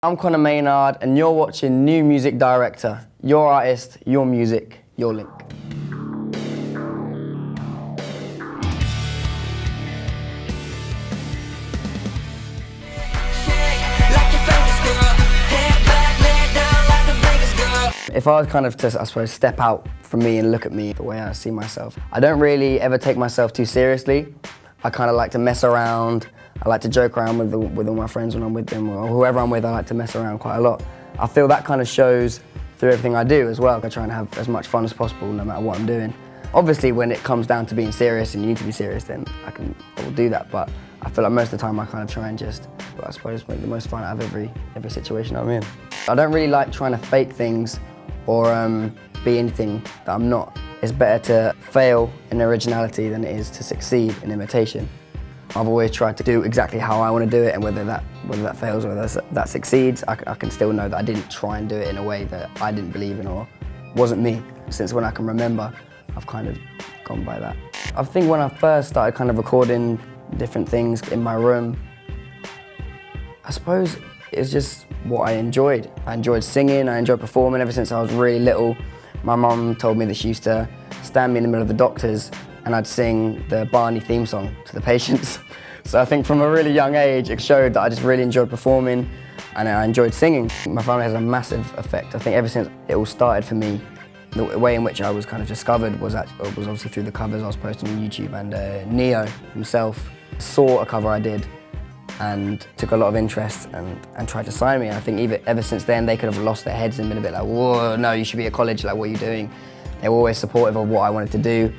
I'm Conor Maynard and you're watching New Music Director. Your artist, your music, your link. If I was kind of to, I suppose, step out from me and look at me the way I see myself, I don't really ever take myself too seriously. I kind of like to mess around. I like to joke around with all my friends when I'm with them, or whoever I'm with. I like to mess around quite a lot. I feel that kind of shows through everything I do as well. I try and have as much fun as possible no matter what I'm doing. Obviously when it comes down to being serious and you need to be serious, then I will do that, but I feel like most of the time I kind of try and just, I suppose, make the most fun out of every situation I'm in. I don't really like trying to fake things or be anything that I'm not. It's better to fail in originality than it is to succeed in imitation. I've always tried to do exactly how I want to do it, and whether that fails or whether that succeeds, I can still know that I didn't try and do it in a way that I didn't believe in or wasn't me. Since when I can remember, I've kind of gone by that. I think when I first started kind of recording different things in my room, I suppose it's just what I enjoyed. I enjoyed singing, I enjoyed performing ever since I was really little. My mum told me that she used to stand me in the middle of the doctors and I'd sing the Barney theme song to the patients. So I think from a really young age it showed that I just really enjoyed performing and I enjoyed singing. My family has a massive effect. I think ever since it all started for me, the way in which I was kind of discovered was obviously through the covers I was posting on YouTube, and Ne-Yo himself saw a cover I did and took a lot of interest and tried to sign me. And I think ever since then they could have lost their heads and been a bit like, whoa, no, you should be at college, like what are you doing? They were always supportive of what I wanted to do,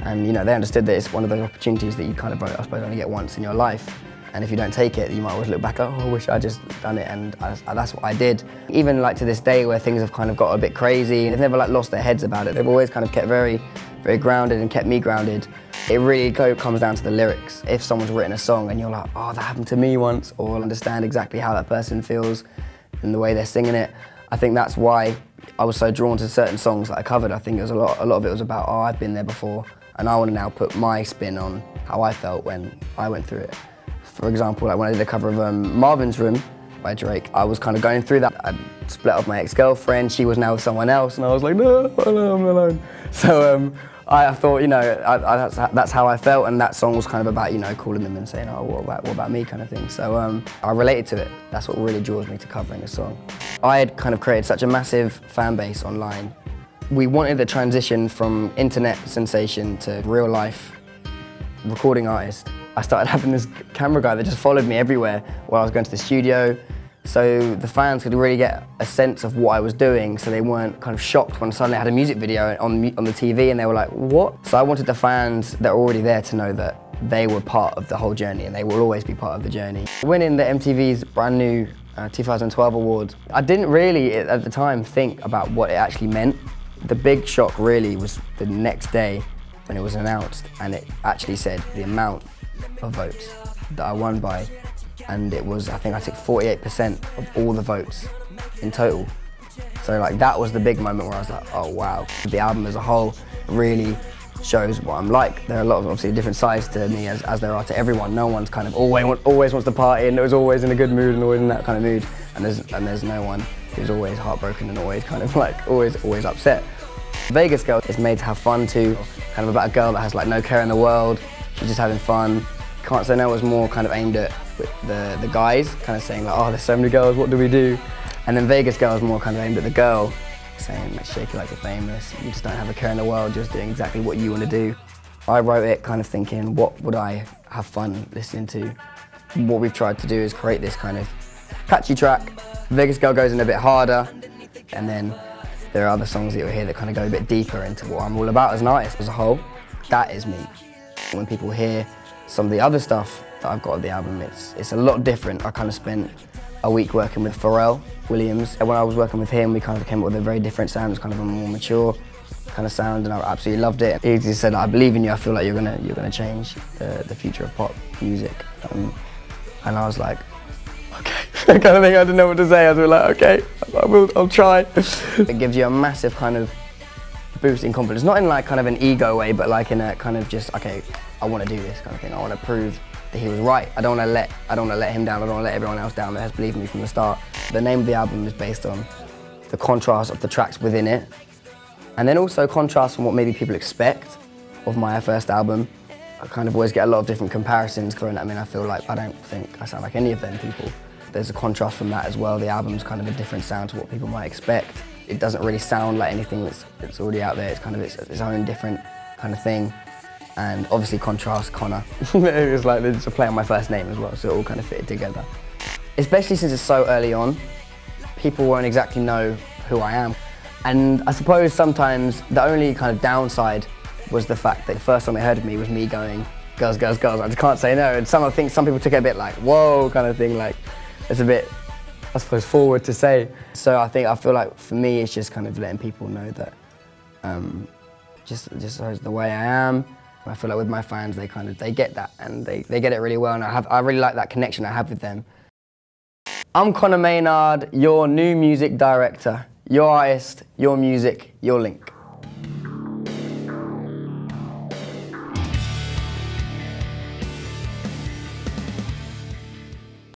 and you know, they understood that it's one of those opportunities that you kind of, I suppose, only get once in your life. And if you don't take it, you might always look back, oh, I wish I'd just done it, and that's what I did. Even like to this day where things have kind of got a bit crazy, and they've never like lost their heads about it. They've always kind of kept very, very grounded and kept me grounded. It really comes down to the lyrics. If someone's written a song and you're like, oh, that happened to me once, or understand exactly how that person feels and the way they're singing it, I think that's why I was so drawn to certain songs that I covered. I think it was a lot of it was about, oh, I've been there before, and I want to now put my spin on how I felt when I went through it. For example, like when I did a cover of Marvin's Room by Drake, I was kind of going through that. I'd split up with my ex-girlfriend, she was now with someone else, and I was like, no, I'm alone. So I thought, you know, that's how I felt, and that song was kind of about, you know, calling them and saying, oh, what about me kind of thing. So I related to it. That's what really draws me to covering a song. I had kind of created such a massive fan base online. We wanted the transition from internet sensation to real life recording artist. I started having this camera guy that just followed me everywhere while I was going to the studio, so the fans could really get a sense of what I was doing, so they weren't kind of shocked when suddenly I had a music video on the TV and they were like, what? So I wanted the fans that are already there to know that they were part of the whole journey and they will always be part of the journey. Winning the MTV's brand new 2012 award, I didn't really at the time think about what it actually meant. The big shock really was the next day when it was announced, and it actually said the amount of votes that I won by, and it was, I think I took 48% of all the votes in total. So like that was the big moment where I was like, oh wow. The album as a whole really shows what I'm like. There are a lot of obviously different sides to me as there are to everyone. No one's kind of always wants to party and is always in a good mood and always in that kind of mood, and there's no one who's always heartbroken and always kind of like always upset. Vegas Girl is made to have fun too, kind of about a girl that has like no care in the world, she's just having fun. Can't Say No was more kind of aimed at the guys, kind of saying like, oh, there's so many girls, what do we do? And then Vegas Girl is more kind of aimed at the girl, saying like, shake it like you're famous, you just don't have a care in the world, just doing exactly what you want to do. I wrote it kind of thinking, what would I have fun listening to? What we've tried to do is create this kind of catchy track. Vegas Girl goes in a bit harder, and then there are other songs that you'll hear that kind of go a bit deeper into what I'm all about as an artist as a whole. That is me. When people hear some of the other stuff that I've got on the album, it's a lot different. I kind of spent a week working with Pharrell Williams. And when I was working with him, we kind of came up with a very different sound. It was kind of a more mature kind of sound, and I absolutely loved it. He just said, I believe in you, I feel like you're gonna change the future of pop music. And I was like, okay. I kind of think I didn't know what to say. I was like, okay, I'll try. It gives you a massive kind of boost in confidence, not in like kind of an ego way, but like in a kind of just, okay, I want to do this kind of thing. I want to prove that he was right. I don't want to let him down. I don't want to let everyone else down that has believed in me from the start. The name of the album is based on the contrast of the tracks within it, and then also contrast from what maybe people expect of my first album. I kind of always get a lot of different comparisons thrown at me, and I feel like I don't think I sound like any of them people. There's a contrast from that as well. The album's kind of a different sound to what people might expect. It doesn't really sound like anything that's already out there. It's kind of its own different kind of thing. And obviously contrast Conor. It was like there's a play on my first name as well, so it all kind of fitted together. Especially since it's so early on, people won't exactly know who I am. And I suppose sometimes the only kind of downside was the fact that the first time they heard of me was me going, girls, girls, girls, I just can't say no. And some people took it a bit like, whoa, kind of thing, like, it's a bit, I suppose, forward to say. So I feel like for me, it's just kind of letting people know that, just the way I am. I feel like with my fans, they get that, and they get it really well, and I really like that connection I have with them. I'm Conor Maynard, your new music director. Your artist, your music, your link.